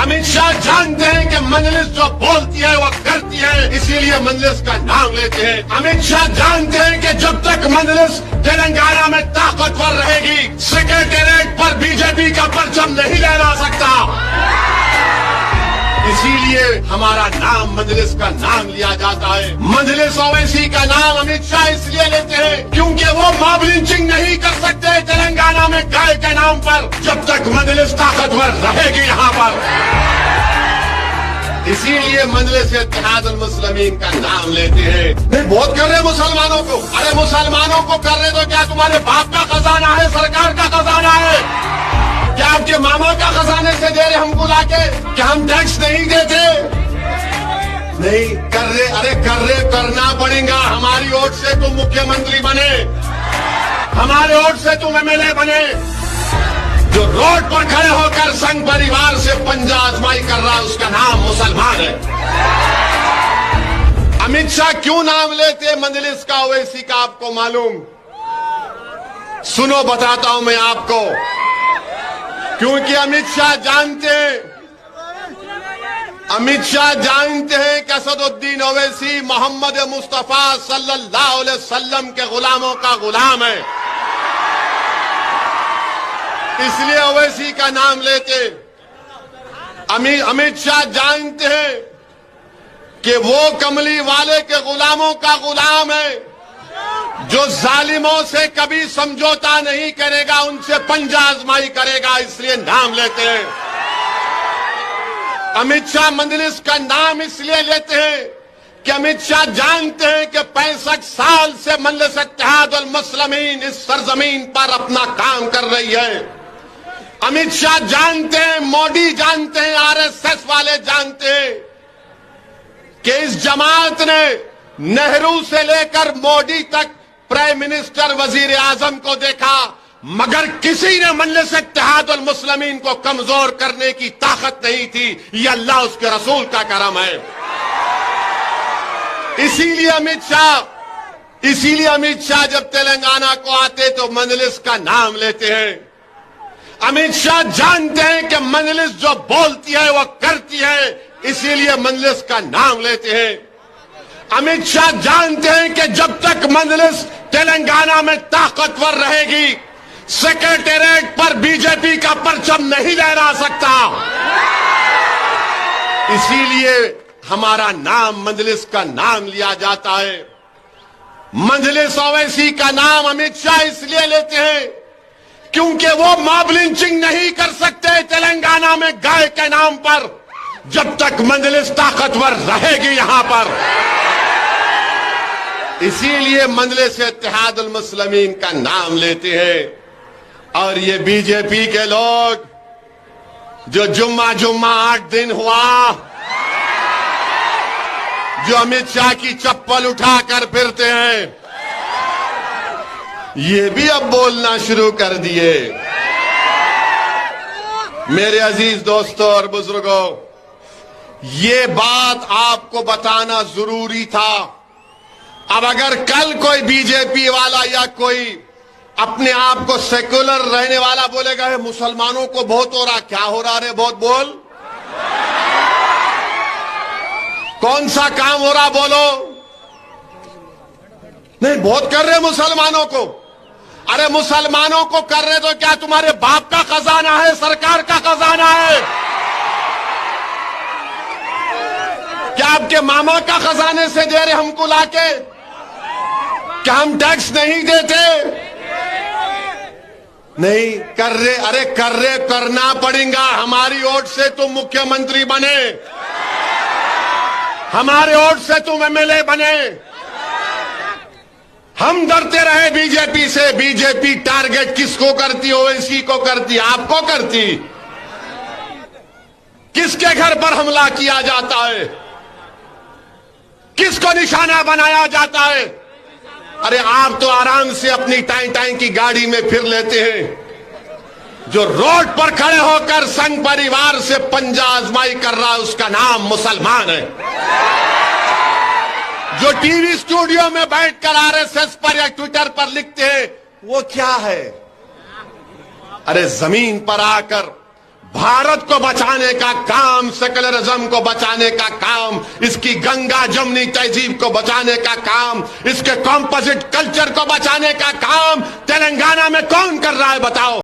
अमित शाह जानते हैं कि मजलिस जो बोलती है वो करती है, इसीलिए मजलिस का नाम लेते हैं। अमित शाह जानते हैं कि जब तक मजलिस तेलंगाना में ताकतवर रहेगी, सेक्रेटेरिएट पर बीजेपी का परचम नहीं लहरा सकता। इसीलिए हमारा नाम मजलिस का नाम लिया जाता है। मजलिस ओवैसी का नाम अमित शाह इसलिए लेते हैं क्योंकि वो मॉब लिंचिंग नहीं कर सकते तेलंगाना में गाय के नाम पर, जब तक मजलिस ताकतवर रहेगी यहाँ पर। इसीलिए मजलिस इत्तेहादुल मुस्लिमीन का नाम लेते हैं। नहीं बहुत कर रहे मुसलमानों को, अरे मुसलमानों को कर रहे तो क्या तुम्हारे बाप का खजाना है, सरकार का खजाना है? क्या आपके मामा का खजाने से दे रहे हमको लाके? क्या हम टैक्स नहीं देते? नहीं कर रहे, अरे कर रहे, करना पड़ेगा। हमारी वोट से तुम मुख्यमंत्री बने, हमारे वोट से तुम एमएलए बने। जो रोड पर खड़े होकर संघ परिवार से पंजा आजमाई कर रहा है उसका नाम मुसलमान है। अमित शाह क्यों नाम लेते मजलिस का ओवैसी का आपको मालूम? सुनो बताता हूं मैं आपको। क्योंकि अमित शाह जानते हैं कि असदुद्दीन ओवैसी मोहम्मद मुस्तफा सल्लल्लाहु अलैहि वसल्लम के गुलामों का गुलाम है, इसलिए ओवैसी का नाम लेते। अमित शाह जानते हैं कि वो कमली वाले के गुलामों का गुलाम है, जो जालिमों से कभी समझौता नहीं करेगा, उनसे पंजा आजमाई करेगा, इसलिए नाम लेते हैं। अमित शाह मजलिस का नाम इसलिए लेते हैं कि अमित शाह जानते हैं कि 65 साल से मजलिस इत्तेहादुल मुस्लिमीन इस सरजमीन पर अपना काम कर रही है। अमित शाह जानते हैं, मोदी जानते हैं, आरएसएस वाले जानते हैं कि इस जमात ने नेहरू से लेकर मोदी तक प्राइम मिनिस्टर वजीर आजम को देखा, मगर किसी ने मजलिस इत्तेहादुल मुस्लिमीन को कमजोर करने की ताकत नहीं थी। ये अल्लाह उसके रसूल का करम है। इसीलिए अमित शाह जब तेलंगाना को आते तो मजलिस का नाम लेते हैं। अमित शाह जानते हैं कि मजलिस जो बोलती है वो करती है, इसीलिए मजलिस का नाम लेते हैं। अमित शाह जानते हैं कि जब तक मजलिस तेलंगाना में ताकतवर रहेगी, सेक्रेटेरिएट पर बीजेपी का परचम नहीं लहरा सकता। इसीलिए हमारा नाम मजलिस का नाम लिया जाता है। मजलिस ओवैसी का नाम अमित शाह इसलिए लेते हैं क्योंकि वो मॉब लिंचिंग नहीं कर सकते तेलंगाना में गाय के नाम पर, जब तक मजलिस ताकतवर रहेगी यहां पर। इसीलिए मजलिस इत्तेहादुल मुस्लिमीन का नाम लेते हैं। और ये बीजेपी के लोग जो जुम्मा 8 दिन हुआ, जो अमित शाह की चप्पल उठाकर फिरते हैं, ये भी अब बोलना शुरू कर दिए। मेरे अजीज दोस्तों और बुजुर्गों, ये बात आपको बताना जरूरी था। अब अगर कल कोई बीजेपी वाला या कोई अपने आप को सेक्युलर रहने वाला बोलेगा है मुसलमानों को बहुत हो रहा, क्या हो रहा रे बहुत बोल, कौन सा काम हो रहा बोलो? नहीं बहुत कर रहे मुसलमानों को, अरे मुसलमानों को कर रहे तो क्या तुम्हारे बाप का खजाना है, सरकार का खजाना है? क्या आपके मामा का खजाने से दे रहे हमको लाके? क्या हम टैक्स नहीं देते? नहीं कर रहे, अरे कर रहे, करना पड़ेगा। हमारी वोट से तुम मुख्यमंत्री बने, हमारे वोट से तुम एमएलए बने। हम डरते रहे बीजेपी से। बीजेपी टारगेट किसको करती? ओवैसी को करती, आपको करती। किसके घर पर हमला किया जाता है, किसको निशाना बनाया जाता है? अरे आप तो आराम से अपनी टाई की गाड़ी में फिर लेते हैं। जो रोड पर खड़े होकर संघ परिवार से पंजा आजमाई कर रहा है उसका नाम मुसलमान है। जो टीवी स्टूडियो में बैठकर आरएसएस पर या ट्विटर पर लिखते हैं वो क्या है? अरे जमीन पर आकर भारत को बचाने का काम, सेकुलरिज्म को बचाने का काम, इसकी गंगा जमुनी तहजीब को बचाने का काम, इसके कॉम्पोजिट कल्चर को बचाने का काम तेलंगाना में कौन कर रहा है बताओ।